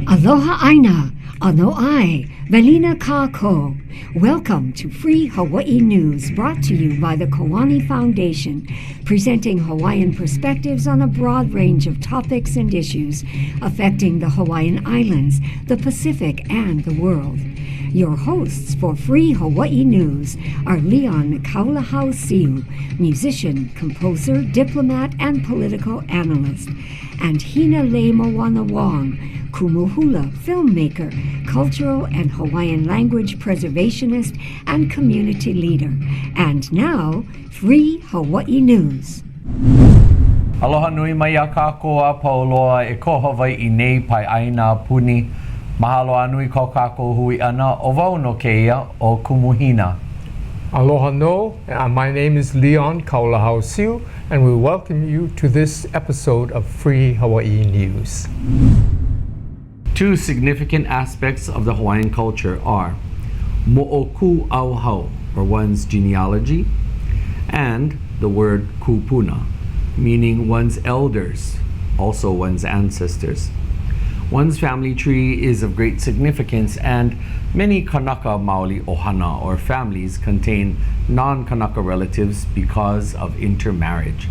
Aloha aina, ano ai, velina kako. Welcome to Free Hawaii News, brought to you by the Koani Foundation, presenting Hawaiian perspectives on a broad range of topics and issues affecting the Hawaiian Islands, the Pacific, and the world. Your hosts for Free Hawaii News are Leon Kaulahau-Siu, musician, composer, diplomat, and political analyst, and Hinaleimoana Wong, Kumu filmmaker, cultural and Hawaiian language preservationist, and community leader. And now, Free Hawaii News. Aloha nui mai a kākoa pauloa e ko Hawaii nei pai aina puni. Mahalo anui ko kākou hui ana o wau no keia o Kumuhina. Aloha no, my name is Leon Kaulahau-Siu, and we welcome you to this episode of Free Hawaii News. Two significant aspects of the Hawaiian culture are mo'oku auhau, or one's genealogy, and the word kupuna, meaning one's elders, also one's ancestors. One's family tree is of great significance, and many Kanaka Maoli ohana, or families, contain non-Kanaka relatives because of intermarriage.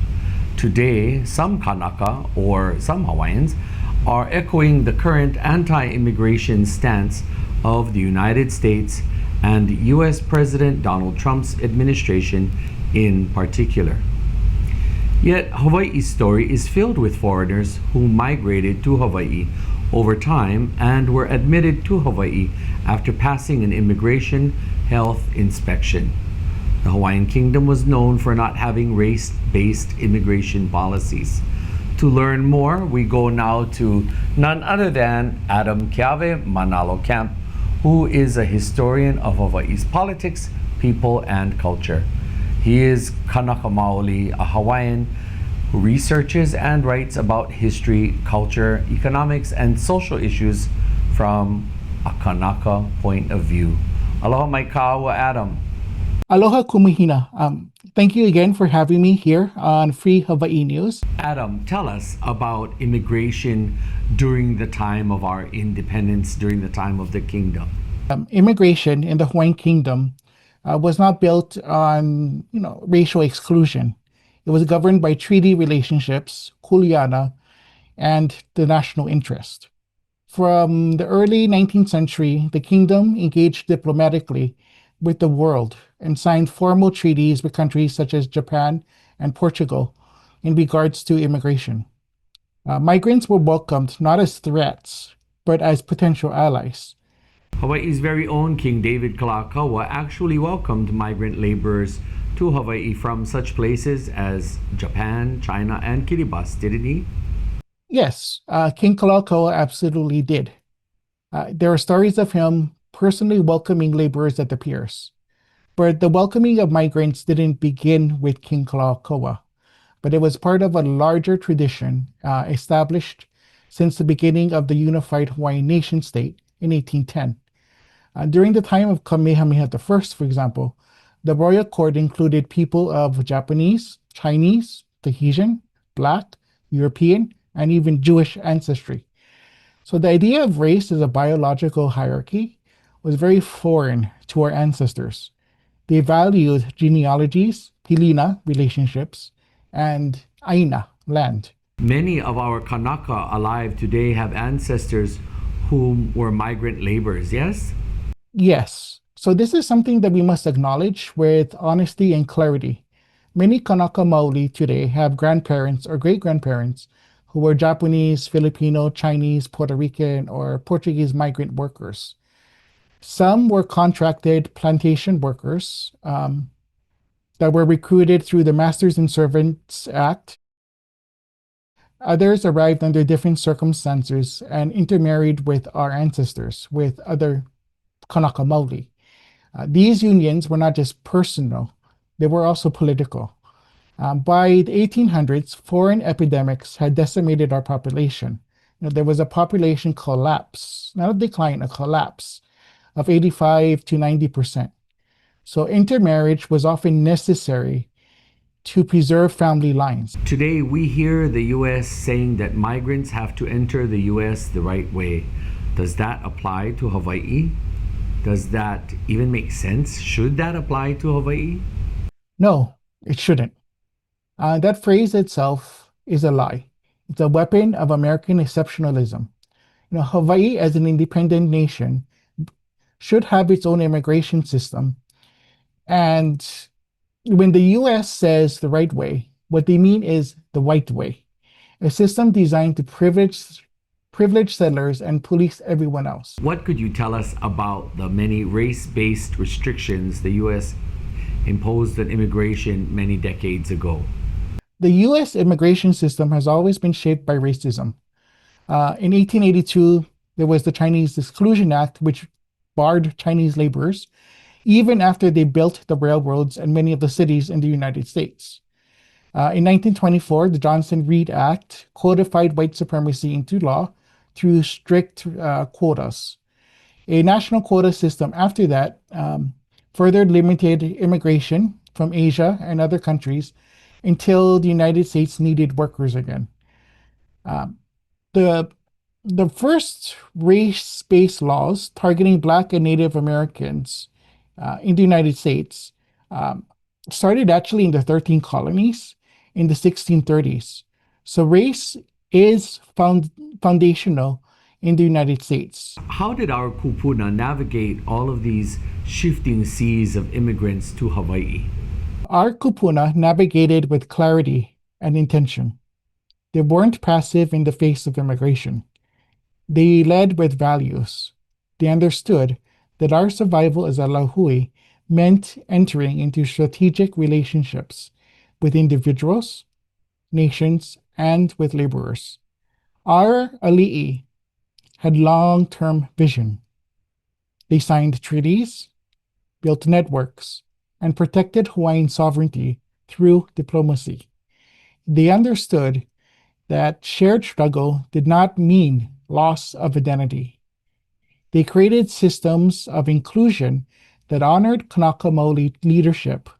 Today, some Kanaka, or some Hawaiians, are echoing the current anti-immigration stance of the United States and US President Donald Trump's administration in particular. Yet Hawaii's story is filled with foreigners who migrated to Hawaii over time and were admitted to Hawaii after passing an immigration health inspection. The Hawaiian Kingdom was known for not having race-based immigration policies. To learn more, we go now to none other than Adam Keawe Manalo Camp, who is a historian of Hawaii's politics, people, and culture. He is Kanaka Maoli, a Hawaiian who researches and writes about history, culture, economics, and social issues from a Kanaka point of view. Aloha mai kāua, Adam. Aloha Kumuhina. Thank you again for having me here on Free Hawaii News. Adam, tell us about immigration during the time of our independence, during the time of the kingdom. Immigration in the Hawaiian Kingdom was not built on, racial exclusion. It was governed by treaty relationships, kuleana, and the national interest. From the early 19th century, the kingdom engaged diplomatically with the world and signed formal treaties with countries such as Japan and Portugal in regards to immigration. Migrants were welcomed not as threats, but as potential allies. Hawaii's very own King David Kalakaua actually welcomed migrant laborers to Hawaii from such places as Japan, China, and Kiribati, didn't he? Yes, King Kalakaua absolutely did. There are stories of him personally welcoming laborers at the piers. But the welcoming of migrants didn't begin with King Kalakaua, but it was part of a larger tradition established since the beginning of the unified Hawaiian nation state in 1810. During the time of Kamehameha I, for example, the royal court included people of Japanese, Chinese, Tahitian, Black, European, and even Jewish ancestry. So the idea of race as a biological hierarchy was very foreign to our ancestors. They valued genealogies, pilina, relationships, and aina, land. Many of our Kanaka alive today have ancestors whom were migrant laborers, yes? Yes. So this is something that we must acknowledge with honesty and clarity. Many Kanaka Maoli today have grandparents or great-grandparents who were Japanese, Filipino, Chinese, Puerto Rican, or Portuguese migrant workers. Some were contracted plantation workers that were recruited through the Masters and Servants Act. Others arrived under different circumstances and intermarried with our ancestors, with other Kanaka Maoli. These unions were not just personal, they were also political. By the 1800s, foreign epidemics had decimated our population. There was a population collapse, not a decline, a collapse of 85 to 90%. So intermarriage was often necessary to preserve family lines. Today, we hear the U.S. saying that migrants have to enter the U.S. the right way. Does that apply to Hawaii? Does that even make sense? Should that apply to Hawaii? No, it shouldn't. That phrase itself is a lie. It's a weapon of American exceptionalism. Hawaii, as an independent nation, should have its own immigration system. And when the US says the right way, what they mean is the white way, a system designed to privilege settlers and police everyone else. What could you tell us about the many race-based restrictions the US imposed on immigration many decades ago? The US immigration system has always been shaped by racism. In 1882, there was the Chinese Exclusion Act, which barred Chinese laborers, even after they built the railroads and many of the cities in the United States. In 1924, the Johnson-Reed Act codified white supremacy into law through strict quotas. A national quota system after that further limited immigration from Asia and other countries until the United States needed workers again. The first race-based laws targeting Black and Native Americans in the United States started actually in the 13 colonies in the 1630s. So race is foundational in the United States. How did our kupuna navigate all of these shifting seas of immigrants to Hawaii? Our kupuna navigated with clarity and intention. They weren't passive in the face of immigration. They led with values. They understood that our survival as a lahui meant entering into strategic relationships with individuals, nations, and with laborers. Our ali'i had long-term vision. They signed treaties, built networks, and protected Hawaiian sovereignty through diplomacy. They understood that shared struggle did not mean loss of identity. They created systems of inclusion that honored Kanaka Maoli leadership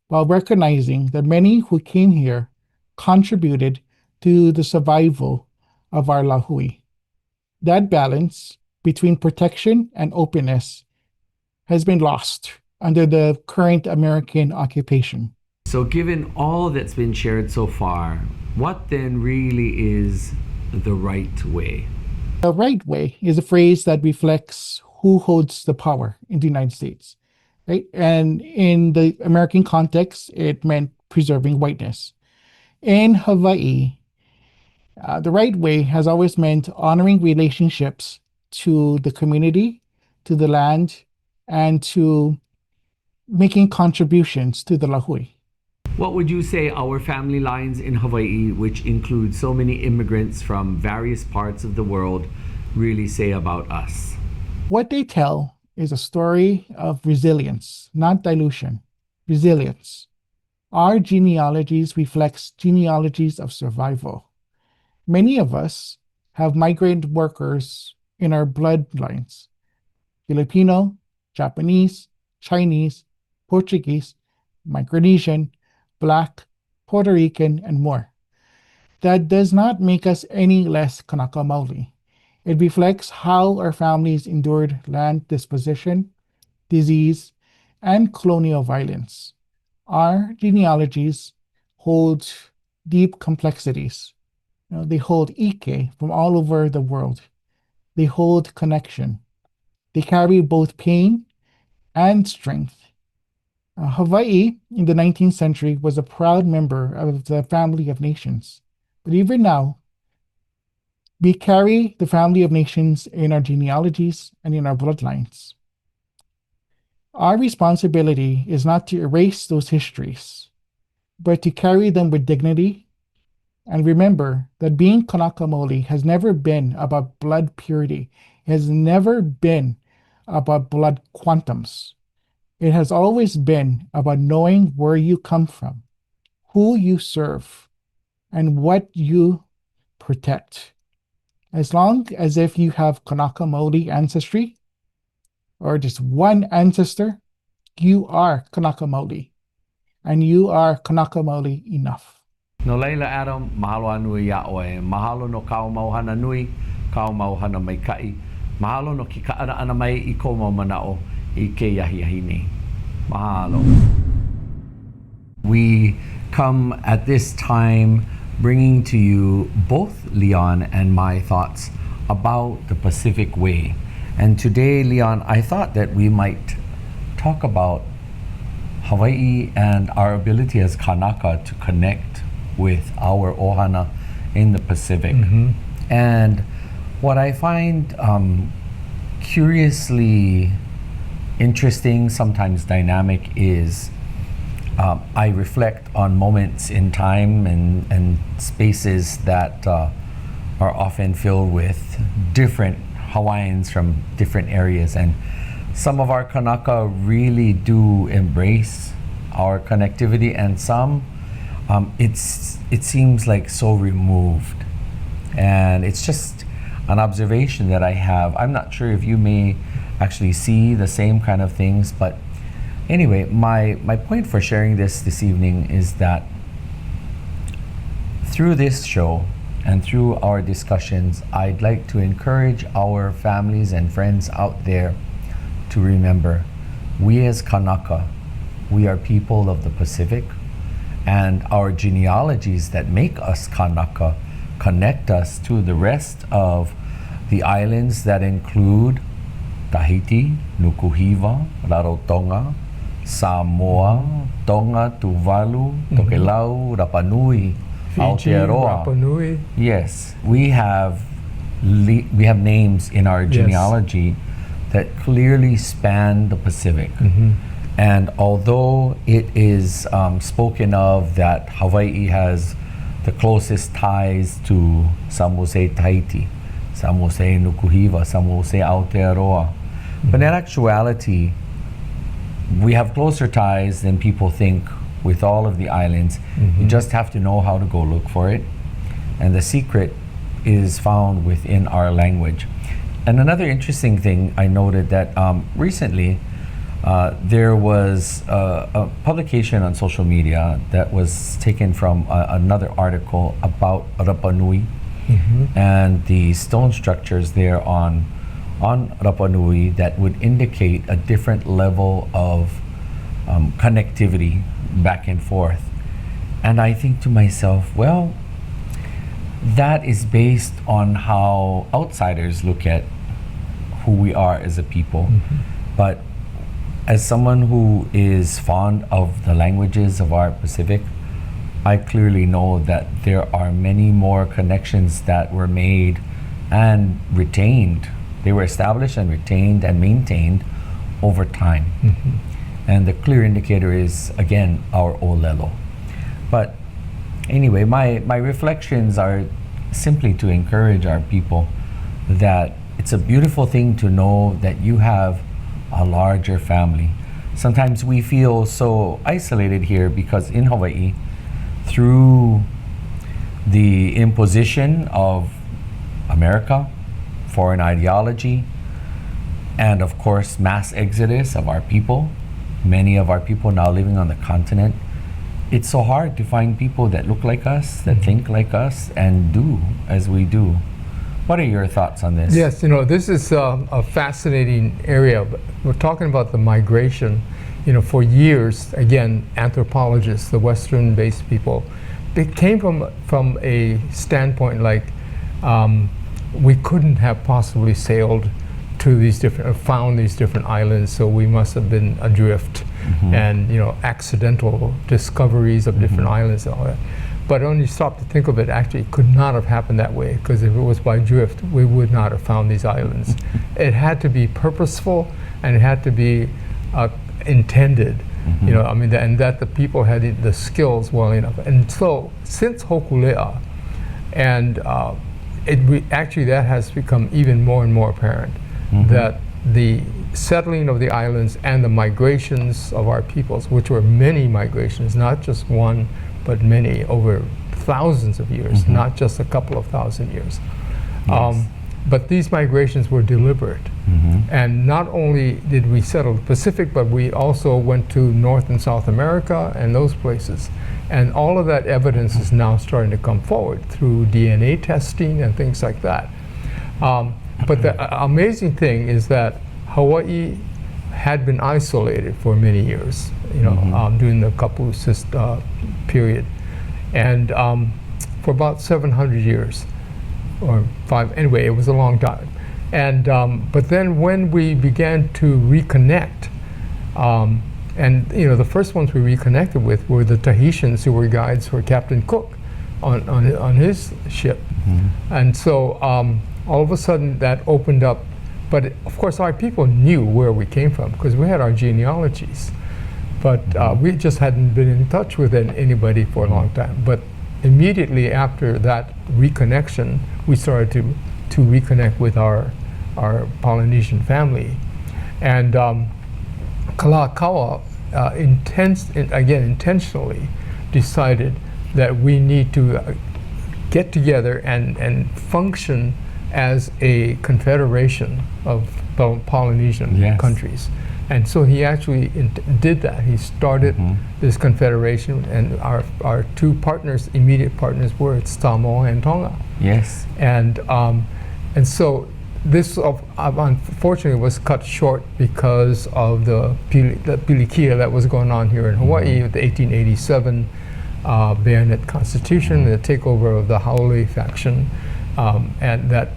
while recognizing that many who came here contributed to the survival of our lahui. That balance between protection and openness has been lost under the current American occupation. So given all that's been shared so far, what then really is the right way? The right way is a phrase that reflects who holds the power in the United States, right? And in the American context, it meant preserving whiteness. In Hawaii, the right way has always meant honoring relationships to the community, to the land, and to making contributions to the lahui. What would you say our family lines in Hawaii, which include so many immigrants from various parts of the world, really say about us? What they tell is a story of resilience, not dilution. Resilience. Our genealogies reflects genealogies of survival. Many of us have migrant workers in our bloodlines. Filipino, Japanese, Chinese, Portuguese, Micronesian, Black, Puerto Rican, and more. That does not make us any less Kanaka Maoli. It reflects how our families endured land dispossession, disease, and colonial violence. Our genealogies hold deep complexities. They hold ike from all over the world. They hold connection. They carry both pain and strength. Hawaii in the 19th century was a proud member of the family of nations. But even now, we carry the family of nations in our genealogies and in our bloodlines. Our responsibility is not to erase those histories, but to carry them with dignity and remember that being Kanaka Maoli has never been about blood purity. It has never been about blood quantums. It has always been about knowing where you come from, who you serve, and what you protect. As long as if you have Kanaka Maoli ancestry, or just one ancestor, you are Kanaka Maoli, and you are Kanaka Maoli enough. No laila Adam, mahalo anui yaoe. Mahalo no kao mauhana nui, kao mauhana maikai. Mahalo no ki kaʻanaʻana mai I kou mau manaʻo I ke iahiahi nei. Mahalo. We come at this time bringing to you both Leon and my thoughts about the Pacific Way. And today, Leon, I thought that we might talk about Hawaii and our ability as Kanaka to connect with our ohana in the Pacific. And what I find curiously interesting, sometimes dynamic, is I reflect on moments in time and spaces that are often filled with different Hawaiians from different areas. And some of our Kanaka really do embrace our connectivity, and some it seems like so removed. And it's just an observation that I have. I'm not sure if you may actually see the same kind of things, but anyway, my point for sharing this evening is that through this show and through our discussions, I'd like to encourage our families and friends out there to remember, we as Kanaka, we are people of the Pacific, and our genealogies that make us Kanaka connect us to the rest of the islands that include Tahiti, Nukuhiva, Rarotonga, Samoa, Tonga, Tuvalu, Tokelau, Rapa Nui, Fiji, Aotearoa. Rapa Nui. Yes, we have names in our genealogy that clearly span the Pacific. And although it is spoken of that Hawaii has the closest ties to, some will say Tahiti, some will say Nukuhiva, some will say Aotearoa, but in actuality, we have closer ties than people think with all of the islands. You just have to know how to go look for it. And the secret is found within our language. And another interesting thing I noted that recently there was a publication on social media that was taken from another article about Rapa Nui and the stone structures there on Rapa Nui that would indicate a different level of connectivity back and forth. And I think to myself, well, that is based on how outsiders look at who we are as a people. But as someone who is fond of the languages of our Pacific, I clearly know that there are many more connections that were made and retained. They were established and retained and maintained over time. And the clear indicator is, again, our olelo. But anyway, my reflections are simply to encourage our people that it's a beautiful thing to know that you have a larger family. Sometimes we feel so isolated here because in Hawaii, through the imposition of America, foreign ideology, and of course mass exodus of our people, many of our people now living on the continent, it's so hard to find people that look like us, that think like us, and do as we do. What are your thoughts on this? Yes, this is a fascinating area. We're talking about the migration. For years, again, anthropologists, the Western-based people, it came from a standpoint like we couldn't have possibly sailed to found these different islands, so we must have been adrift, and accidental discoveries of different islands and all that. But when you stop to think of it, actually it could not have happened that way, because if it was by drift, we would not have found these islands. It had to be purposeful, and it had to be intended, and that the people had the skills well enough. And so, since Hokulea, and actually that has become even more and more apparent, that the settling of the islands and the migrations of our peoples, which were many migrations, not just one, but many over thousands of years, not just a couple of thousand years. Yes. But these migrations were deliberate. And not only did we settle the Pacific, but we also went to North and South America and those places. And all of that evidence is now starting to come forward through DNA testing and things like that. But the amazing thing is that Hawaii had been isolated for many years, during the Kapu period, and for about 700 years, or five. Anyway, it was a long time. And but then when we began to reconnect, and the first ones we reconnected with were the Tahitians who were guides for Captain Cook on his ship, and so all of a sudden that opened up. But of course, our people knew where we came from because we had our genealogies, but we just hadn't been in touch with anybody for a long time. But immediately after that reconnection, we started to reconnect with our Polynesian family, and Kalakaua intentionally decided that we need to get together and function as a confederation of Polynesian countries. And so he actually did that. He started this confederation, and our two partners, immediate partners, were Samoa and Tonga. Yes. And so this unfortunately was cut short because of the pilikia that was going on here in Hawaii with the 1887 bayonet constitution, the takeover of the Haole faction, and that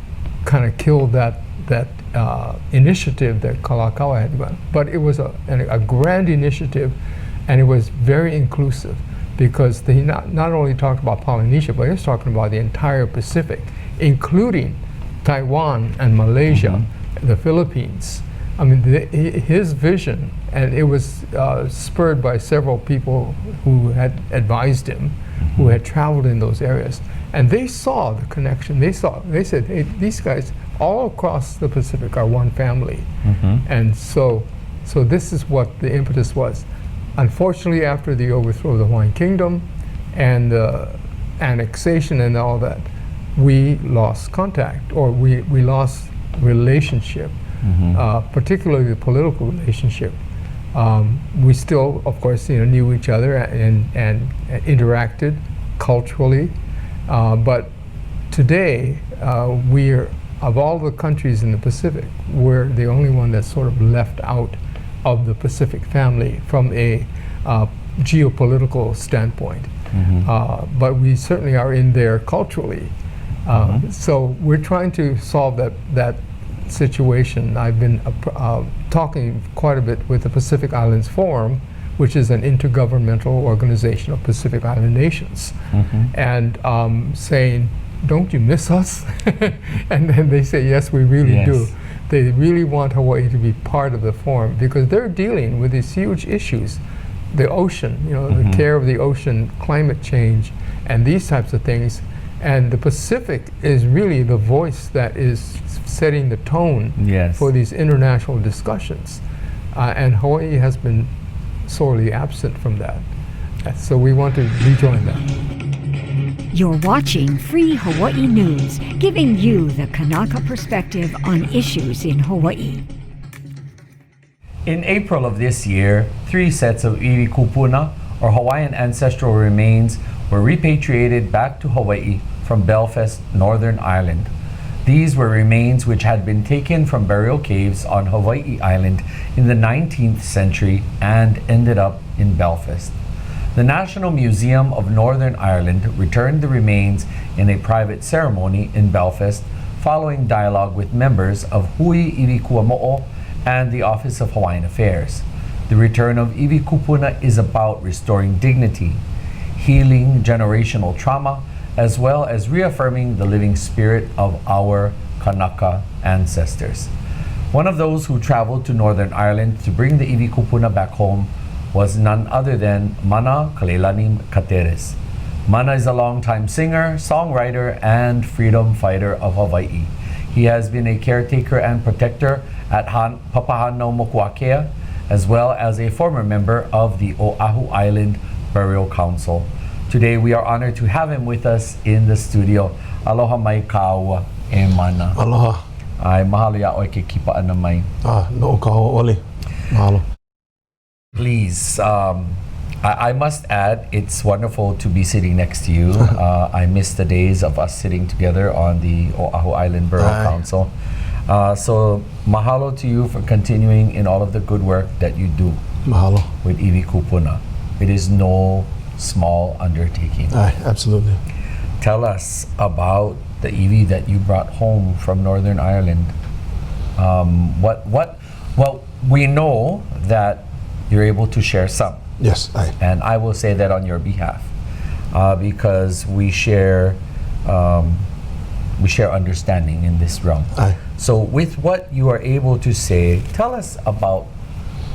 kind of killed that initiative that Kalakaua had done. But it was a grand initiative, and it was very inclusive because he not only talked about Polynesia, but he was talking about the entire Pacific, including Taiwan and Malaysia, the Philippines. I mean, his vision, and it was spurred by several people who had advised him, who had traveled in those areas, and they saw the connection. They said, hey, these guys all across the Pacific are one family, and so this is what the impetus was. Unfortunately, after the overthrow of the Hawaiian Kingdom and the annexation and all that, we lost contact, or we lost relationship, particularly the political relationship. We still, of course, knew each other and interacted culturally, but today we're, of all the countries in the Pacific, we're the only one that's sort of left out of the Pacific family from a geopolitical standpoint. But we certainly are in there culturally. So we're trying to solve that situation. I've been talking quite a bit with the Pacific Islands Forum, which is an intergovernmental organization of Pacific Island nations, and saying, don't you miss us? And then they say, yes, we really do. They really want Hawaii to be part of the forum because they're dealing with these huge issues. The ocean, the care of the ocean, climate change, and these types of things. And the Pacific is really the voice that is setting the tone for these international discussions. And Hawaii has been sorely absent from that. So we want to rejoin that. You're watching Free Hawaii News, giving you the Kanaka perspective on issues in Hawaii. In April of this year, 3 sets of iwi kupuna, or Hawaiian ancestral remains, were repatriated back to Hawaii from Belfast, Northern Ireland. These were remains which had been taken from burial caves on Hawaii Island in the 19th century and ended up in Belfast. The National Museum of Northern Ireland returned the remains in a private ceremony in Belfast following dialogue with members of Hui Iwi Kuamo'o and the Office of Hawaiian Affairs. The return of iwi kupuna is about restoring dignity, healing generational trauma, as well as reaffirming the living spirit of our Kanaka ancestors. One of those who traveled to Northern Ireland to bring the iwi kupuna back home was none other than Mana Kalelani Kateres. Mana is a longtime singer, songwriter, and freedom fighter of Hawaii. He has been a caretaker and protector at Papahano Mokuakea, as well as a former member of the Oahu Island Burial Council. Today we are honored to have him with us in the studio. Aloha mai kaua e mana. Aloha. Ai mahalo ya oe ke kipa ana mai. No ka ole. Mahalo. Please, I must add, it's wonderful to be sitting next to you. I miss the days of us sitting together on the Oahu Island Borough Council. So mahalo to you for continuing in all of the good work that you do Mahalo. with Iwi Kupuna. It is no small undertaking. Aye, absolutely. Tell us about the Iwi that you brought home from Northern Ireland. Well, we know that you're able to share some, Yes, aye. and I will say that on your behalf, because we share understanding in this realm. Aye. So with what you are able to say, tell us about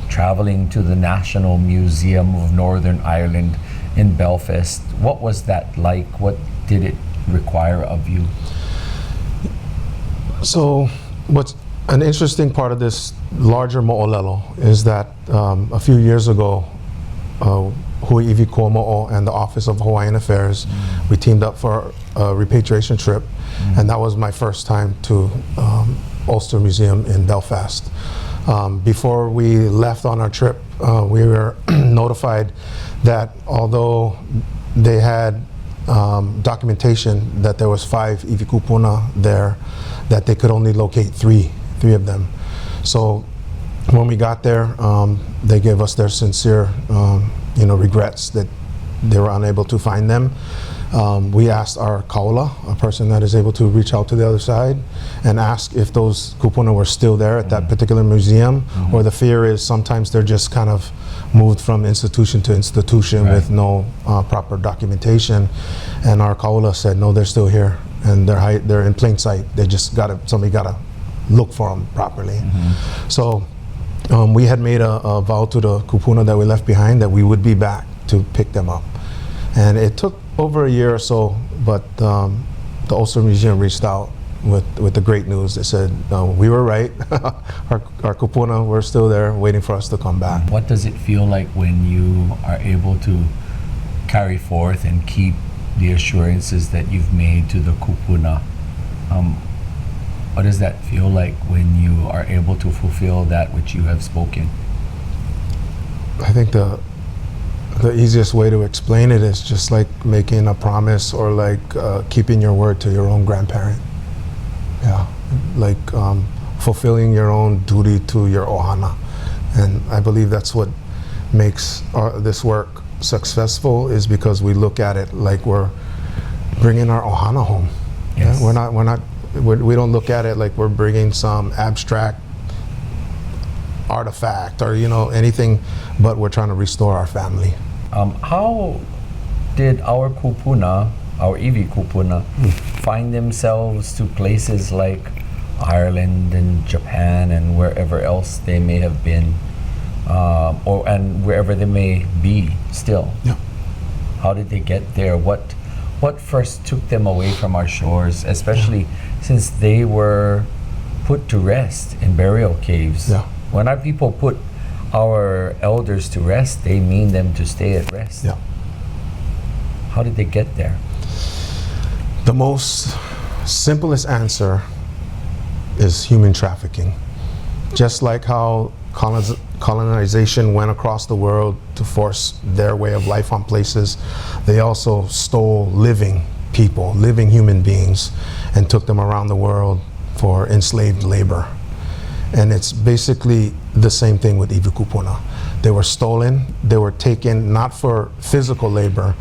traveling to the National Museum of Northern Ireland in Belfast. What was that like? What did it require of you? So, what's an interesting part of this larger mo'olelo is that a few years ago, Hui Iwi Kuomo'o and the Office of Hawaiian Affairs, we teamed up for a repatriation trip, and that was my first time to Ulster Museum in Belfast. Before we left on our trip, we were notified that although they had documentation that there was 5 Iwi Kupuna there, that they could only locate three of them. So when we got there, they gave us their sincere regrets that they were unable to find them. We asked our kaula, a person that is able to reach out to the other side, and ask if those kupuna were still there at that particular museum, or the fear is sometimes they're just kind of moved from institution to institution with no proper documentation. And our kaula said, no, they're still here, and they're in plain sight. They just somebody gotta look for them properly. So we had made a vow to the kupuna that we left behind that we would be back to pick them up. And it took over a year or so, but the Ulster Museum reached out with the great news. They said, we were right. our kupuna were still there waiting for us to come back. What does it feel like when you are able to carry forth and keep the assurances that you've made to the kupuna? What does that feel like when you are able to fulfill that which you have spoken? I think the easiest way to explain it is just like making a promise, or like keeping your word to your own grandparent. Yeah, like fulfilling your own duty to your ohana. And I believe that's what makes this work successful, is because we look at it like we're bringing our ohana home. Yes. Yeah? We don't look at it like we're bringing some abstract artifact or anything, but we're trying to restore our family. How did our kupuna, our Iwi kupuna, find themselves to places like Ireland and Japan and wherever else they may have been, and wherever they may be still? Yeah. How did they get there? What first took them away from our shores, especially since they were put to rest in burial caves? Yeah. When our people put our elders to rest, they mean them to stay at rest. Yeah. How did they get there? The most simplest answer is human trafficking. Just like how colonization went across the world to force their way of life on places, they also stole living people, living human beings, and took them around the world for enslaved labor. And it's basically the same thing with Iwi Kupuna. They were stolen, they were taken not for physical labor,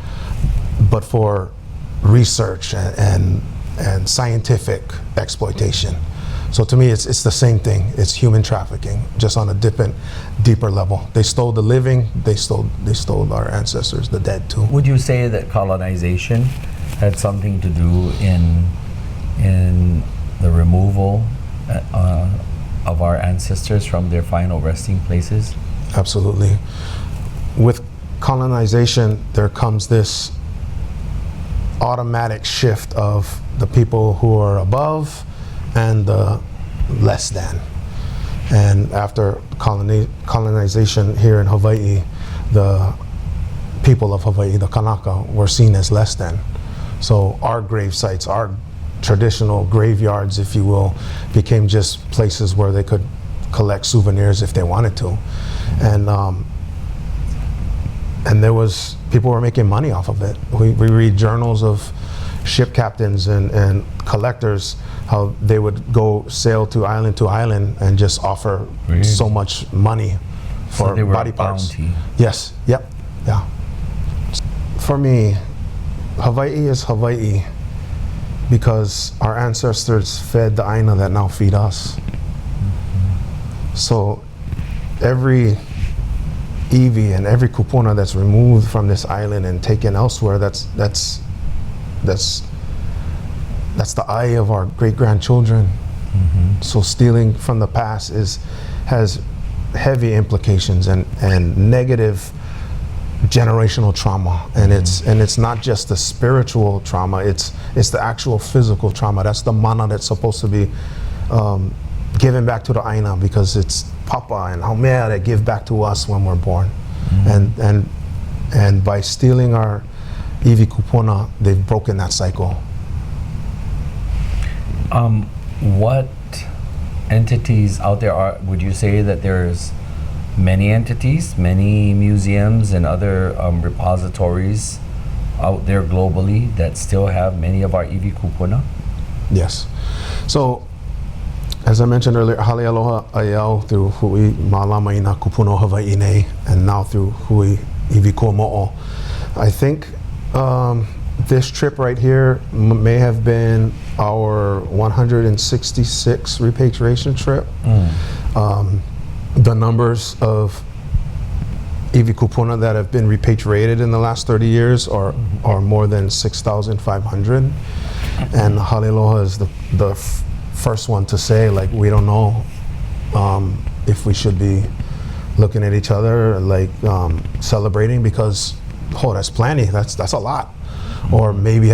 but for research and scientific exploitation. So to me, it's the same thing. It's human trafficking, just on a deeper level. They stole the living, they stole our ancestors, the dead too. Would you say that colonization had something to do in the removal of our ancestors from their final resting places? Absolutely. With colonization, there comes this automatic shift of the people who are above and the less than. And after colonization here in Hawaii, the people of Hawaii, the Kanaka, were seen as less than. So our grave sites, our traditional graveyards, if you will, became just places where they could collect souvenirs if they wanted to. And there was, people were making money off of it. We read journals of ship captains and collectors, how they would go sail to island and just offer so much money for they were body a parts. bounty. Yes, yep, yeah. For me, Hawaii is Hawaii because our ancestors fed the Aina that now feed us. So every iwi and every kupuna that's removed from this island and taken elsewhere, that's the eye of our great-grandchildren. So stealing from the past has heavy implications and negative generational trauma, and it's not just the spiritual trauma, it's the actual physical trauma. That's the mana that's supposed to be given back to the Aina, because it's Papa and Haumea that give back to us when we're born. And by stealing our iwi kupuna, they've broken that cycle. What entities out there would you say that there's many entities, many museums and other repositories out there globally that still have many of our iwi kupuna? Yes. So, as I mentioned earlier, Hale Aloha Ayau through Hui Mālama Ina Kupuno Hawaii Nei, and now through Hui Iwi Ko Mo'o. I think this trip right here may have been our 166 repatriation trip. The numbers of iwi kupuna that have been repatriated in the last 30 years are more than 6,500. And Halealoha is the first one to say, like, we don't know if we should be looking at each other like celebrating, because that's plenty, that's a lot. Or maybe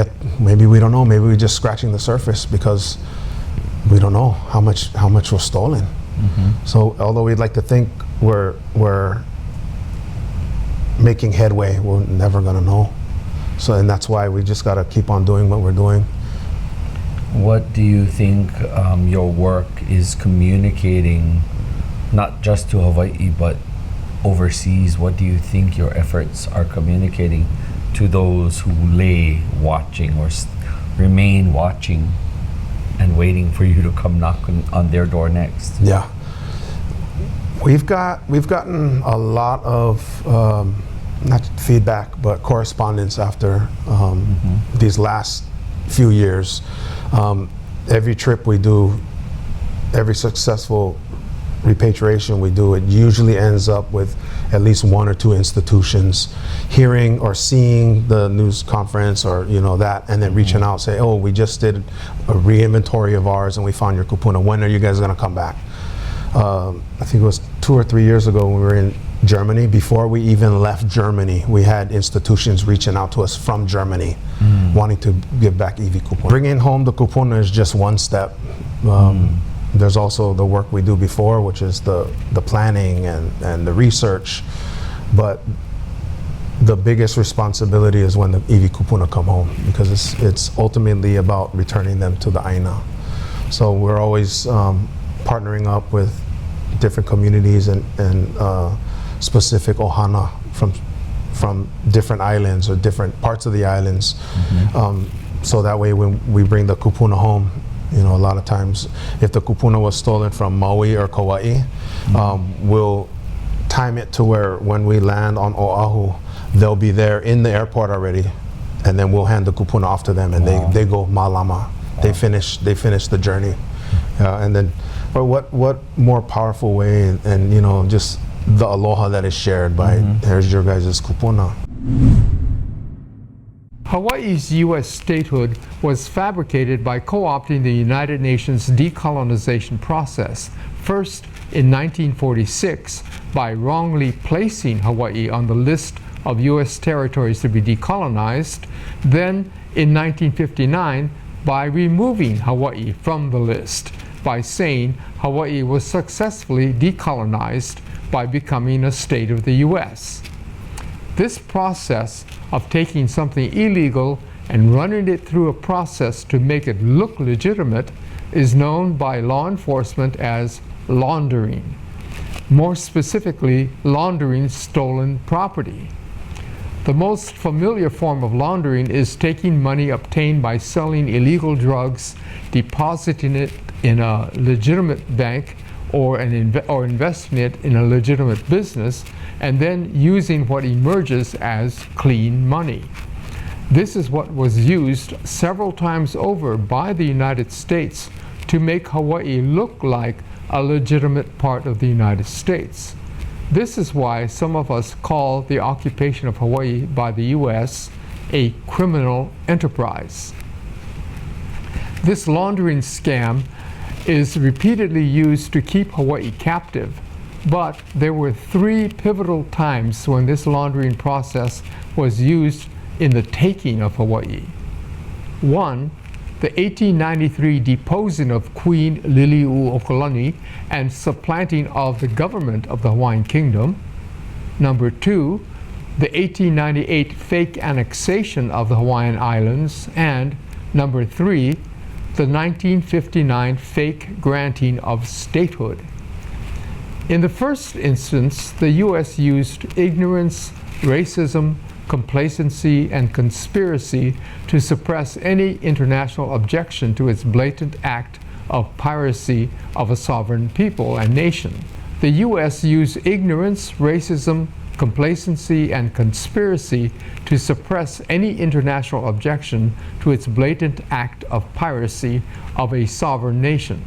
we don't know, maybe we're just scratching the surface because we don't know how much was stolen. So although we'd like to think we're making headway, we're never gonna know. So, and that's why we just gotta keep on doing what we're doing. What do you think your work is communicating, not just to Hawaii, but overseas? What do you think your efforts are communicating to those who lay watching or remain watching and waiting for you to come knock on their door next? Yeah, we've gotten a lot of not feedback but correspondence after these last few years. Every trip we do, every successful repatriation we do, it usually ends up with at least one or two institutions hearing or seeing the news conference or that, and then reaching out, say, oh, we just did a re-inventory of ours and we found your kupuna. When are you guys going to come back? I think it was 2 or 3 years ago when we were in Germany. Before we even left Germany, we had institutions reaching out to us from Germany wanting to give back iwi kupuna. Bringing home the kupuna is just one step. There's also the work we do before, which is the planning and the research. But the biggest responsibility is when the iwi kupuna come home, because it's ultimately about returning them to the Aina. So we're always partnering up with different communities and specific ohana from different islands or different parts of the islands. So that way when we bring the kupuna home, a lot of times if the kupuna was stolen from Maui or Kauai, we'll time it to where when we land on Oahu, they'll be there in the airport already, and then we'll hand the kupuna off to them, and they go malama. They finish the journey. And then, but what more powerful way, and just the aloha that is shared by, here's your guys' kupuna. Hawaii's U.S. statehood was fabricated by co-opting the United Nations decolonization process, first in 1946 by wrongly placing Hawaii on the list of U.S. territories to be decolonized, then in 1959 by removing Hawaii from the list by saying Hawaii was successfully decolonized by becoming a state of the U.S. This process of taking something illegal and running it through a process to make it look legitimate is known by law enforcement as laundering. More specifically, laundering stolen property. The most familiar form of laundering is taking money obtained by selling illegal drugs, depositing it in a legitimate bank, or investing it in a legitimate business, and then using what emerges as clean money. This is what was used several times over by the United States to make Hawaii look like a legitimate part of the United States. This is why some of us call the occupation of Hawaii by the U.S. a criminal enterprise. This laundering scam is repeatedly used to keep Hawaii captive, but there were three pivotal times when this laundering process was used in the taking of Hawaii. One, the 1893 deposing of Queen Liliuokalani and supplanting of the government of the Hawaiian Kingdom. Number two, the 1898 fake annexation of the Hawaiian Islands. And number three, the 1959 fake granting of statehood. In the first instance, the U.S. used ignorance, racism, complacency, and conspiracy to suppress any international objection to its blatant act of piracy of a sovereign people and nation. The U.S. used ignorance, racism, complacency, and conspiracy to suppress any international objection to its blatant act of piracy of a sovereign nation.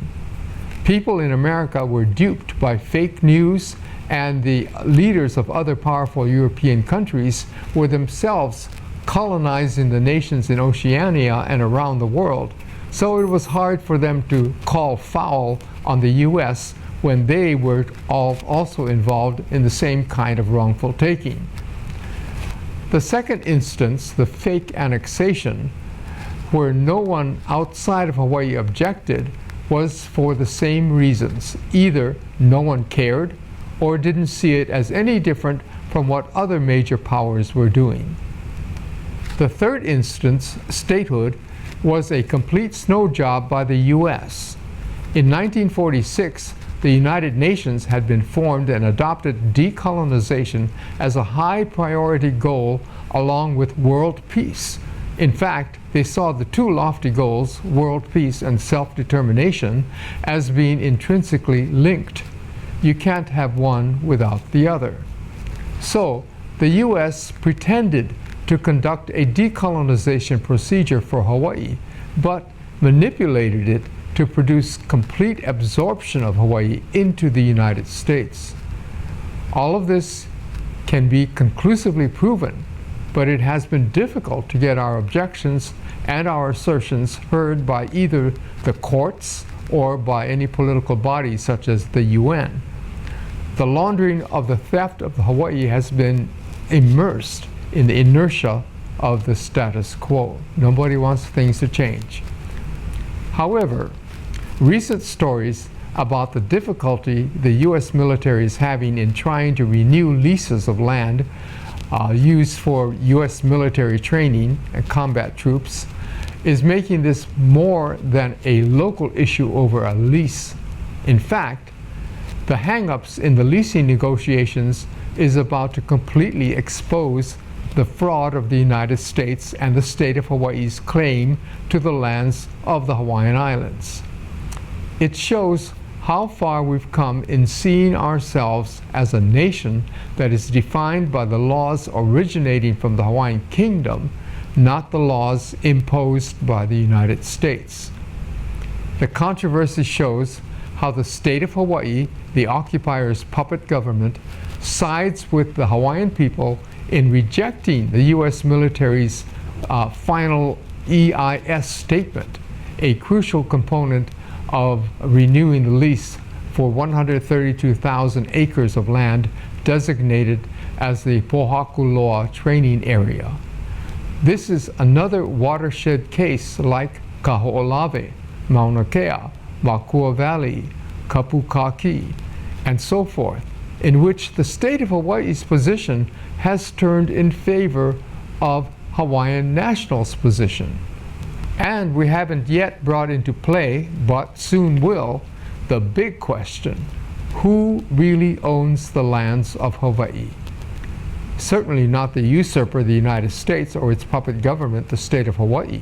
People in America were duped by fake news, and the leaders of other powerful European countries were themselves colonizing the nations in Oceania and around the world. So it was hard for them to call foul on the U.S. when they were also involved in the same kind of wrongful taking. The second instance, the fake annexation, where no one outside of Hawaii objected, was for the same reasons. Either no one cared or didn't see it as any different from what other major powers were doing. The third instance, statehood, was a complete snow job by the U.S. In 1946, the United Nations had been formed and adopted decolonization as a high priority goal along with world peace. In fact, they saw the two lofty goals, world peace and self-determination, as being intrinsically linked. You can't have one without the other. So, the U.S. pretended to conduct a decolonization procedure for Hawaii, but manipulated it to produce complete absorption of Hawaii into the United States. All of this can be conclusively proven, but it has been difficult to get our objections and our assertions heard by either the courts or by any political body such as the UN. The laundering of the theft of Hawaii has been immersed in the inertia of the status quo. Nobody wants things to change. However, recent stories about the difficulty the U.S. military is having in trying to renew leases of land used for U.S. military training and combat troops is making this more than a local issue over a lease. In fact, the hang-ups in the leasing negotiations is about to completely expose the fraud of the United States and the state of Hawaii's claim to the lands of the Hawaiian Islands. It shows how far we've come in seeing ourselves as a nation that is defined by the laws originating from the Hawaiian Kingdom, not the laws imposed by the United States. The controversy shows how the state of Hawaii, the occupier's puppet government, sides with the Hawaiian people in rejecting the U.S. military's final EIS statement, a crucial component of renewing the lease for 132,000 acres of land designated as the Pohakuloa training area. This is another watershed case like Kaho'olawe, Mauna Kea, Makua Valley, Kapukaki, and so forth, in which the state of Hawaii's position has turned in favor of Hawaiian nationals' position. And we haven't yet brought into play, but soon will, the big question: who really owns the lands of Hawaii? certainly not the usurper, the United States, or its puppet government, the state of Hawaii.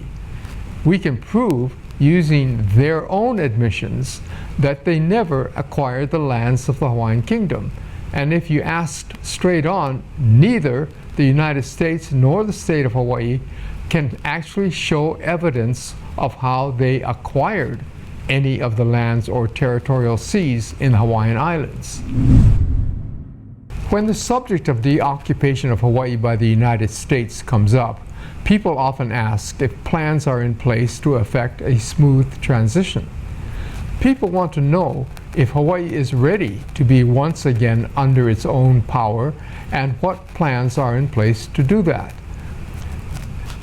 We can prove, using their own admissions, that they never acquired the lands of the Hawaiian kingdom. And if you asked straight on, neither the United States nor the state of Hawaii can actually show evidence of how they acquired any of the lands or territorial seas in the Hawaiian Islands. When the subject of the occupation of Hawaii by the United States comes up, people often ask if plans are in place to effect a smooth transition. People want to know if Hawaii is ready to be once again under its own power and what plans are in place to do that.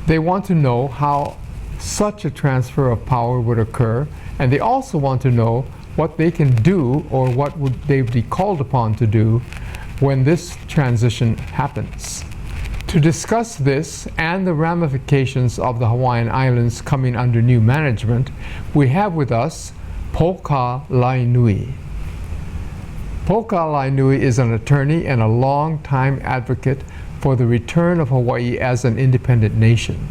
They want to know how such a transfer of power would occur, and they also want to know what they can do or what would they be called upon to do when this transition happens. To discuss this and the ramifications of the Hawaiian Islands coming under new management, we have with us Poka Lainui. Poka Lainui is an attorney and a long-time advocate for the return of Hawaii as an independent nation.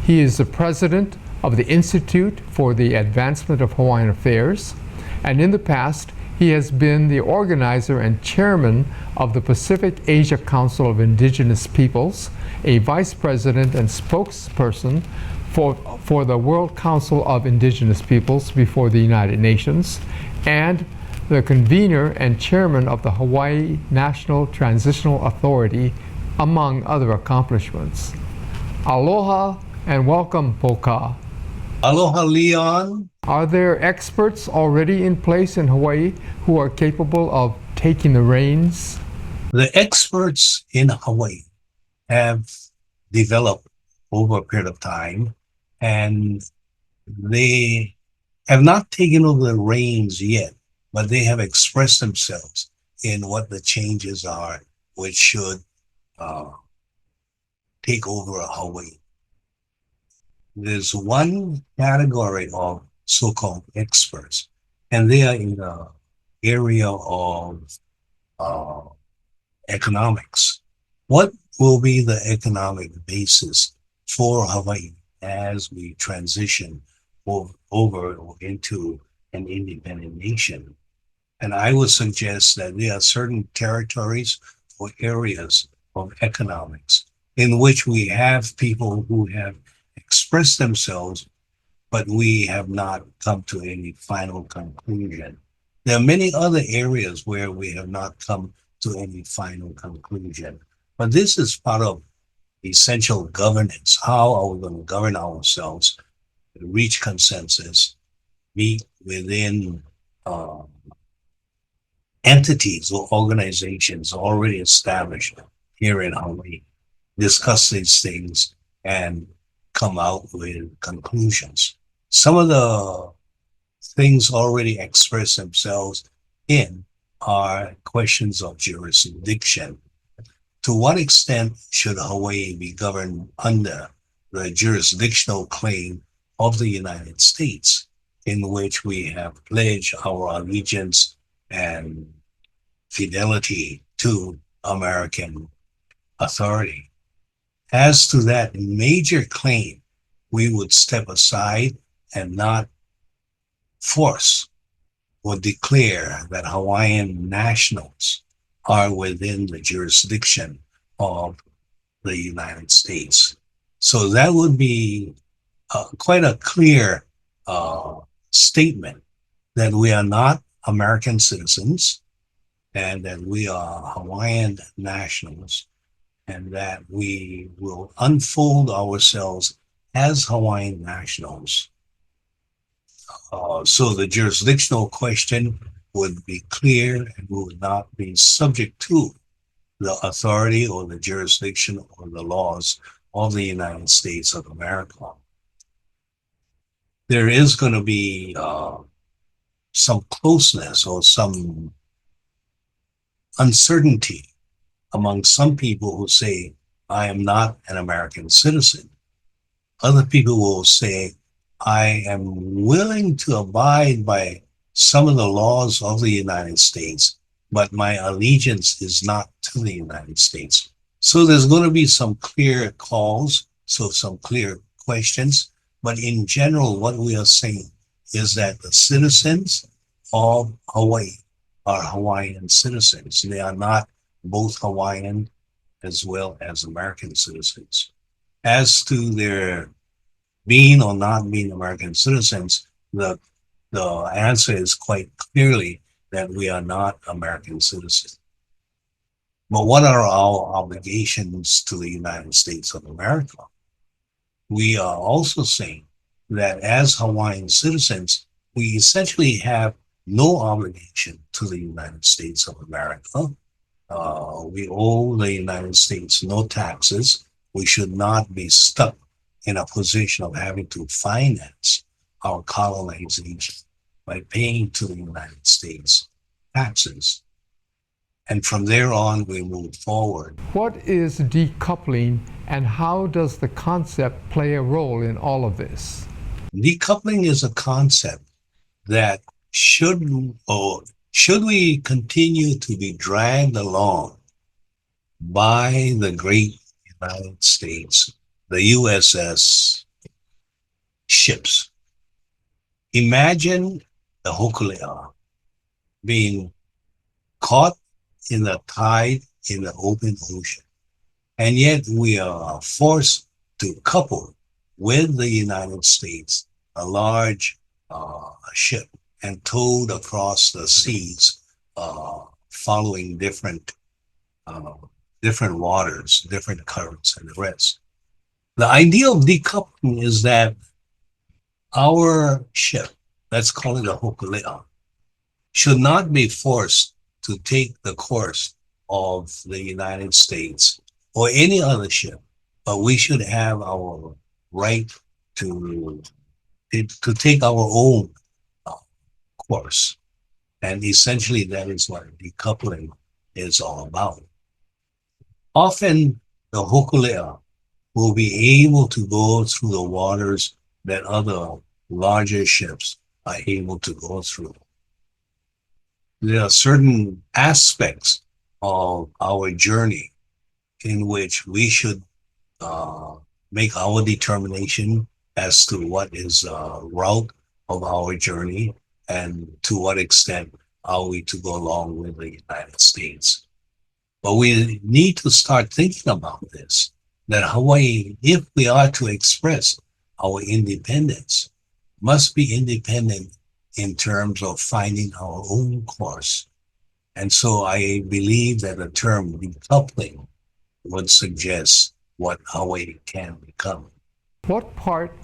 He is the president of the Institute for the Advancement of Hawaiian Affairs, and in the past he has been the organizer and chairman of the Pacific Asia Council of Indigenous Peoples, a vice president and spokesperson for the World Council of Indigenous Peoples before the United Nations, and the convener and chairman of the Hawaii National Transitional Authority, among other accomplishments. Aloha and welcome, Poka. Aloha, Leon. Are there experts already in place in Hawaii who are capable of taking the reins? The experts in Hawaii have developed over a period of time, and they have not taken over the reins yet, but they have expressed themselves in what the changes are, which should take over Hawaii. There's one category of so-called experts, and they are in the area of economics. What will be the economic basis for Hawaii as we transition over into an independent nation? And I would suggest that there are certain territories or areas of economics in which we have people who have expressed themselves, but we have not come to any final conclusion. There are many other areas where we have not come to any final conclusion. But this is part of essential governance. How are we going to govern ourselves, reach consensus, meet within entities or organizations already established here in Hawaii, discuss these things and come out with conclusions. Some of the things already express themselves in are questions of jurisdiction. To what extent should Hawaii be governed under the jurisdictional claim of the United States, in which we have pledged our allegiance and fidelity to American authority? As to that major claim, we would step aside and not force or declare that Hawaiian nationals are within the jurisdiction of the United States. So that would be quite a clear statement that we are not American citizens and that we are Hawaiian nationals, and that we will unfold ourselves as Hawaiian nationals. So the jurisdictional question would be clear and would not be subject to the authority or the jurisdiction or the laws of the United States of America. There is going to be some closeness or some uncertainty among some people who say, I am not an American citizen. Other people will say, I am willing to abide by some of the laws of the United States, but my allegiance is not to the United States. So there's going to be some clear calls, so some clear questions. But in general, what we are saying is that the citizens of Hawaii are Hawaiian citizens. They are not both Hawaiian as well as American citizens. As to their being or not being American citizens, the answer is quite clearly that we are not American citizens. But what are our obligations to the United States of America? We are also saying that as Hawaiian citizens, we essentially have no obligation to the United States of America. We owe the United States no taxes. We should not be stuck in a position of having to finance our colonization by paying to the United States taxes. And from there on, we move forward. What is decoupling, and how does the concept play a role in all of this? Decoupling is a concept that should we continue to be dragged along by the great United States, the USS ships. Imagine the Hokulea being caught in the tide in the open ocean, and yet we are forced to couple with the United States, a large ship, and towed across the seas, following different waters, different currents, and the rest. The idea of decoupling is that our ship, let's call it a Hokulea, should not be forced to take the course of the United States or any other ship, but we should have our right to take our own course. And essentially that is what decoupling is all about. Often the Hokulea will be able to go through the waters that other larger ships are able to go through. There are certain aspects of our journey in which we should make our determination as to what is the route of our journey and to what extent are we to go along with the United States. But we need to start thinking about this, that Hawaii, if we are to express our independence, must be independent in terms of finding our own course. And so I believe that the term decoupling would suggest what Hawaii can become. What part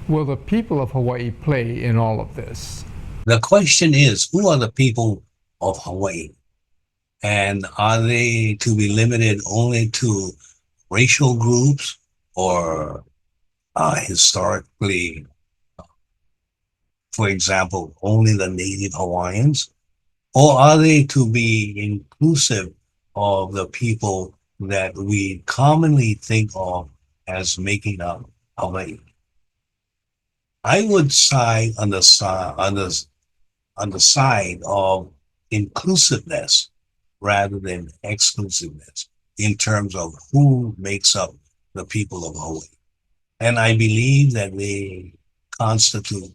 will the people of Hawaii play in all of this? The question is, who are the people of Hawaii? And are they to be limited only to racial groups or historically, for example, only the native Hawaiians? Or are they to be inclusive of the people that we commonly think of as making up Hawaii? I would side on the side of inclusiveness rather than exclusiveness in terms of who makes up the people of Hawaii. And I believe that they constitute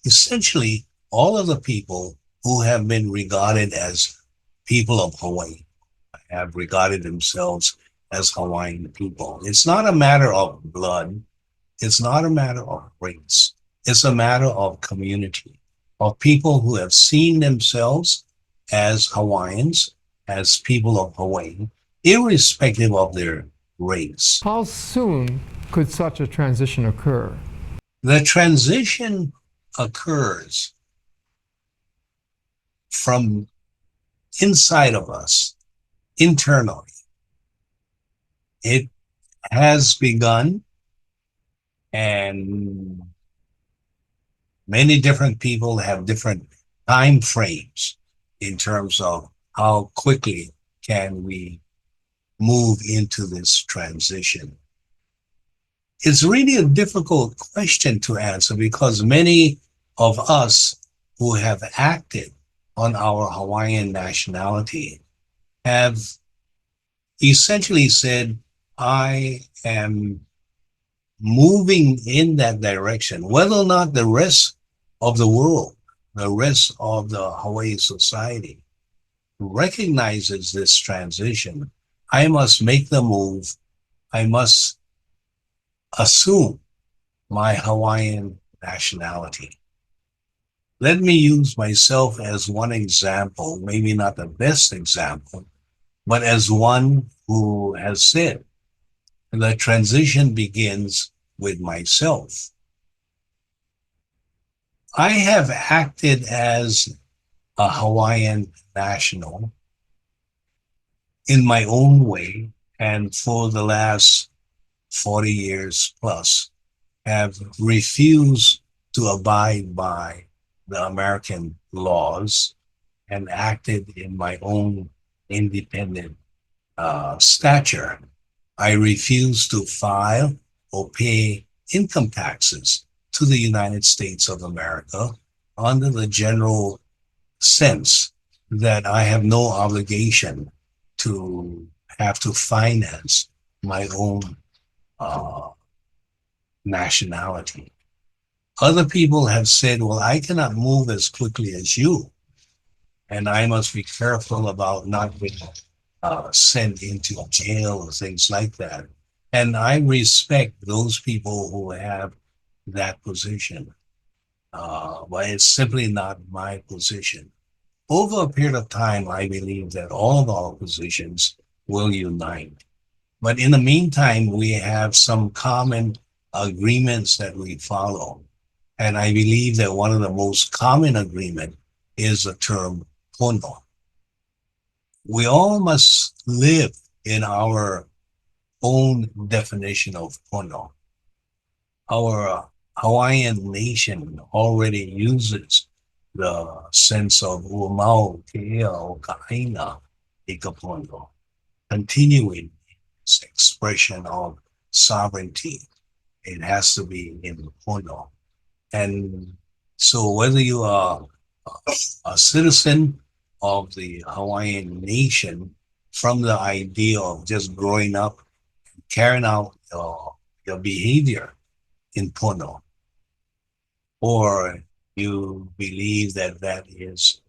essentially all of the people who have been regarded as people of Hawaii, have regarded themselves as Hawaiian people. It's not a matter of blood. It's not a matter of race. It's a matter of community, of people who have seen themselves as Hawaiians, as people of Hawaii, irrespective of their race. How soon could such a transition occur? The transition occurs from inside of us, internally. It has begun, and many different people have different time frames in terms of how quickly can we move into this transition. It's really a difficult question to answer because many of us who have acted on our Hawaiian nationality have essentially said I am moving in that direction. Whether or not the rest of the world, the rest of the Hawaii society recognizes this transition, I must make the move. I must assume my Hawaiian nationality. Let me use myself as one example, maybe not the best example, but as one who has said the transition begins with myself. I have acted as a Hawaiian national in my own way, and for the last 40 years plus, have refused to abide by the American laws and acted in my own independent stature. I refuse to file or pay income taxes to the United States of America under the general sense that I have no obligation to have to finance my own nationality. Other people have said, well, I cannot move as quickly as you, and I must be careful about not being sent into jail or things like that. And I respect those people who have that position, but it's simply not my position. Over a period of time, I believe that all of our positions will unite. But in the meantime, we have some common agreements that we follow. And I believe that one of the most common agreement is the term pono. We all must live in our own definition of pono. Our Hawaiian nation already uses the sense of umau keia o kaina ikapono, continuing its expression of sovereignty. It has to be in pono. And so whether you are a citizen of the Hawaiian nation, from the idea of just growing up, carrying out your behavior in pono, or you believe that that is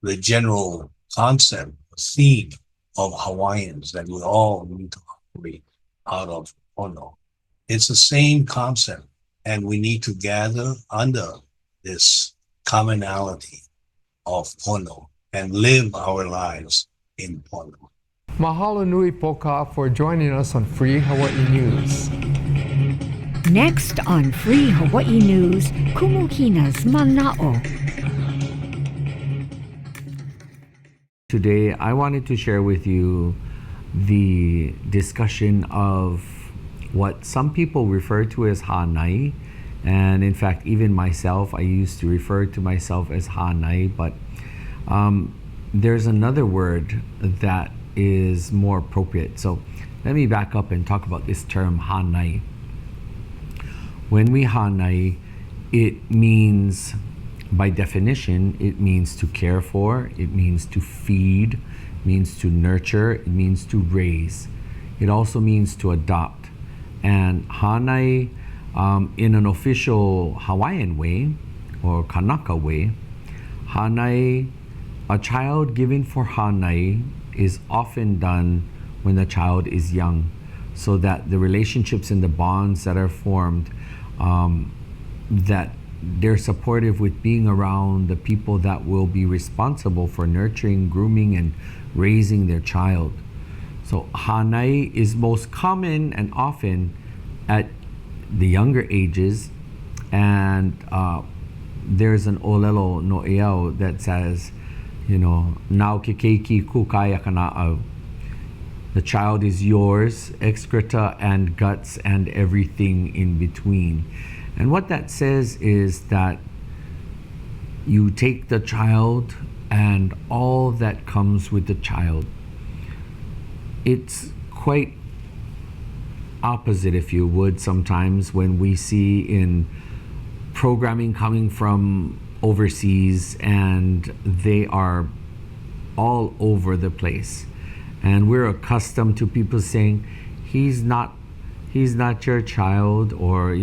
the general concept, theme of Hawaiians, that we all need to operate out of pono. It's the same concept, and we need to gather under this commonality of pono and live our lives in pono. Mahalo nui poka for joining us on Free Hawaii News. Next on Free Hawaii News, Kumu Hina's Mana'o. Today, I wanted to share with you the discussion of what some people refer to as Hānai. And in fact, even myself, I used to refer to myself as Hānai, but there's another word that is more appropriate. So let me back up and talk about this term Hānai. When we Hānai, it means, by definition, it means to care for, it means to feed, it means to nurture, it means to raise. It also means to adopt. And Hānai, in an official Hawaiian way, or Kanaka way, Hānai, a child given for Hānai is often done when the child is young, so that the relationships and the bonds that are formed, that they're supportive with being around the people that will be responsible for nurturing, grooming, and raising their child. So Hānai is most common and often at the younger ages, and there's an olelo no eau that says, nau ke keiki kukai akana'au. The child is yours, excreta and guts and everything in between. And what that says is that you take the child and all that comes with the child. It's quite opposite, if you would, sometimes when we see in programming coming from overseas, and they are all over the place. And we're accustomed to people saying, he's not your child, or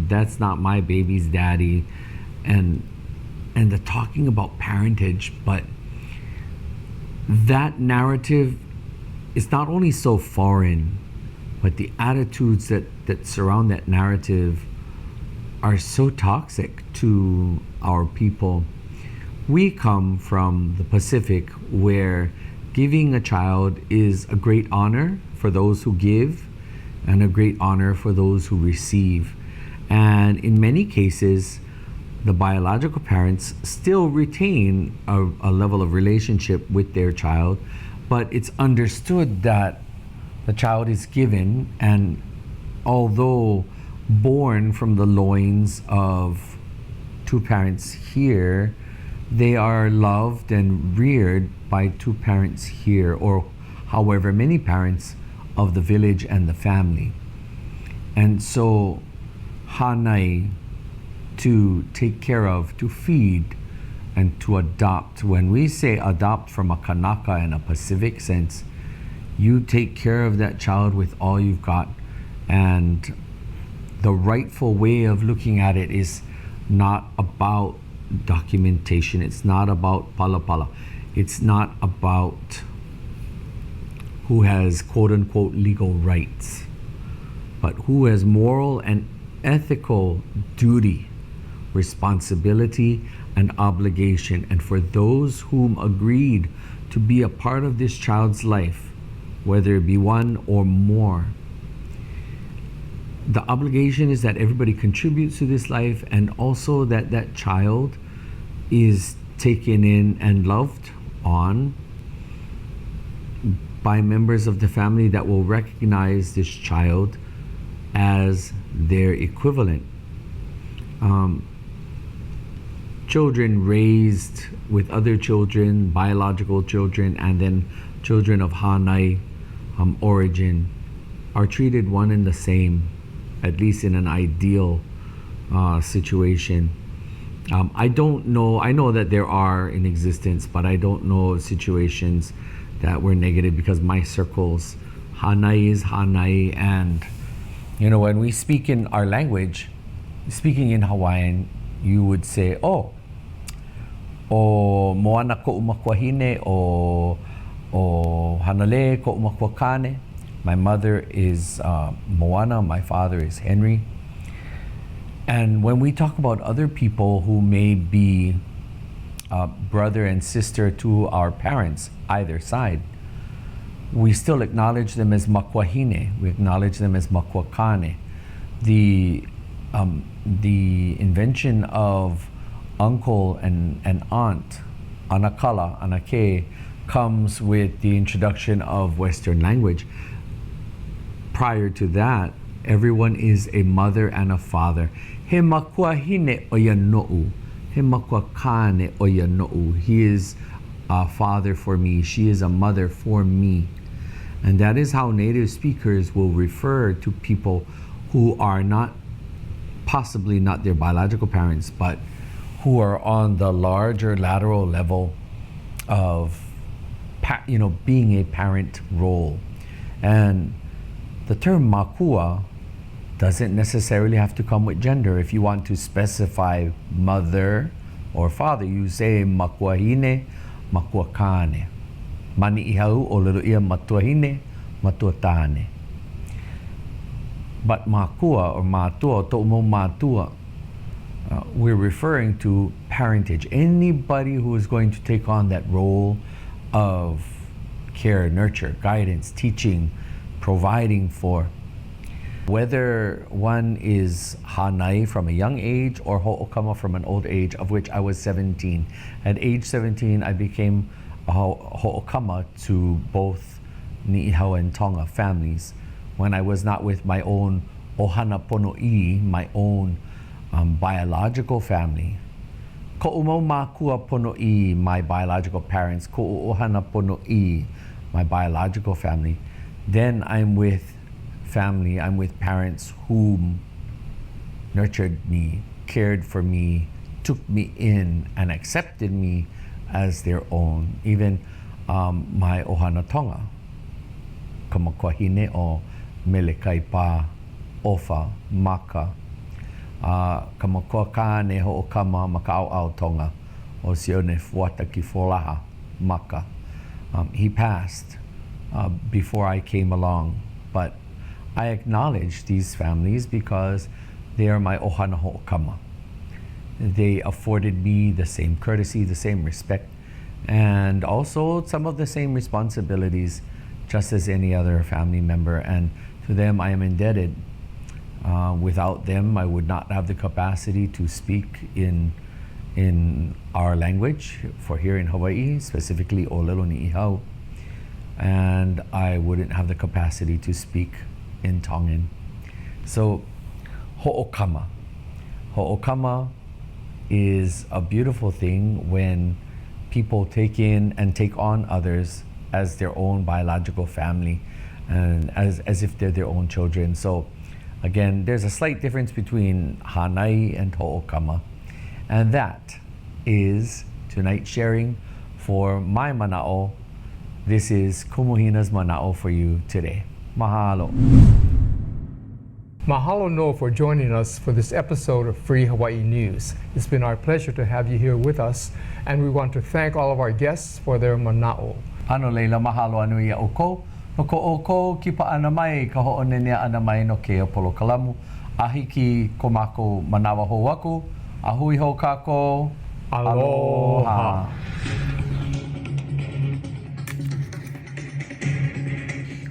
that's not my baby's daddy, and the talking about parentage. But that narrative is not only so foreign, but the attitudes that surround that narrative are so toxic to our people. We come from the Pacific, where giving a child is a great honor for those who give and a great honor for those who receive. And in many cases, the biological parents still retain a level of relationship with their child, but it's understood that the child is given, and although born from the loins of two parents here, they are loved and reared by two parents here, or however many parents of the village and the family. And so Hānai, to take care of, to feed, and to adopt. When we say adopt from a Kanaka in a Pacific sense, you take care of that child with all you've got. And the rightful way of looking at it is not about documentation. It's not about pala. It's not about who has quote unquote legal rights, but who has moral and ethical duty, responsibility, and obligation. And for those whom agreed to be a part of this child's life, whether it be one or more, the obligation is that everybody contributes to this life, and also that that child is taken in and loved on by members of the family that will recognize this child as their equivalent. Children raised with other children, biological children, and then children of Hānai origin are treated one and the same, at least in an ideal situation. I don't know, I know that there are in existence, but I don't know of situations that were negative, because my circles, Hānai is Hānai. And when we speak in our language, speaking in Hawaiian, you would say, o moana ko umakwahine, o hanale ko umakwakane. My mother is Moana, my father is Henry. And when we talk about other people who may be brother and sister to our parents, either side, we still acknowledge them as makwahine. We acknowledge them as makwakane. The invention of uncle and aunt, anakala, anake, comes with the introduction of Western language. Prior to that, everyone is a mother and a father. He makwahine oya no'u. He makwakane oya no'u. He is a father for me. She is a mother for me. And that is how native speakers will refer to people who are possibly not their biological parents, but who are on the larger lateral level of being a parent role. And the term makua doesn't necessarily have to come with gender. If you want to specify mother or father, you say makuahine, makuakane. Mani ihau o lero ia matuahine, matuatane. But makua or matua, to'umo matua, we're referring to parentage. Anybody who is going to take on that role of care, nurture, guidance, teaching, providing for. Whether one is Hānai from a young age or Ho'okama from an old age, of which I was 17. At age 17, I became a Ho'okama to both Ni'ihau and Tonga families, when I was not with my own Ohana Pono'i, my own biological family. Ko'umau Makua Pono'i, my biological parents. Ko'u Ohana Pono'i, my biological family. Then I'm with family, I'm with parents whom nurtured me, cared for me, took me in, and accepted me as their own. Even mai ohana tonga, ka makuahine o melekaipa, ofa, maka, ka makua kāne ho o kama ma ka au tonga o sione fuata ki folaha, maka. He passed before I came along, but I acknowledge these families because they are my ohana ho o kama. They afforded me the same courtesy, the same respect, and also some of the same responsibilities just as any other family member, and to them I am indebted. Without them, I would not have the capacity to speak in our language for here in Hawaii, specifically Olelo Ni'ihau, and I wouldn't have the capacity to speak in Tongan. So, ho'okama. Ho'okama is a beautiful thing when people take in and take on others as their own biological family and as if they're their own children. So again, there's a slight difference between Hānai and ho'okama, and that is tonight's sharing for my mana'o. This is Kumu Hina's mana'o for you today. Mahalo. Mahalo no for joining us for this episode of Free Hawaii News. It's been our pleasure to have you here with us, and we want to thank all of our guests for their mana'o. Ano leila mahalo anu ia oko. No ko oko ki pa ana mai ka ho'onenea ana mai no ke apolo kalamu. Ahi ki komako manawa ho waku. Ahui ho kako. Aloha.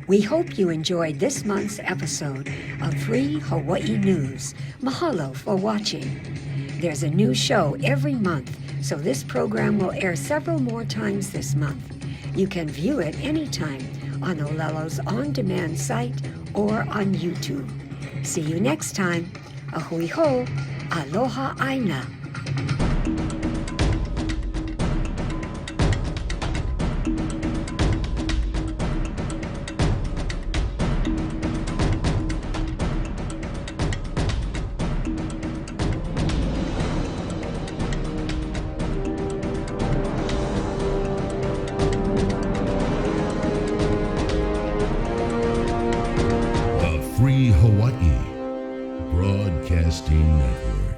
We hope you enjoyed this month's episode of Free Hawaii News. Mahalo for watching. There's a new show every month, so this program will air several more times this month. You can view it anytime on Olelo's on-demand site or on YouTube. See you next time. Ahui ho, aloha aina. Free Hawaii Broadcasting Network.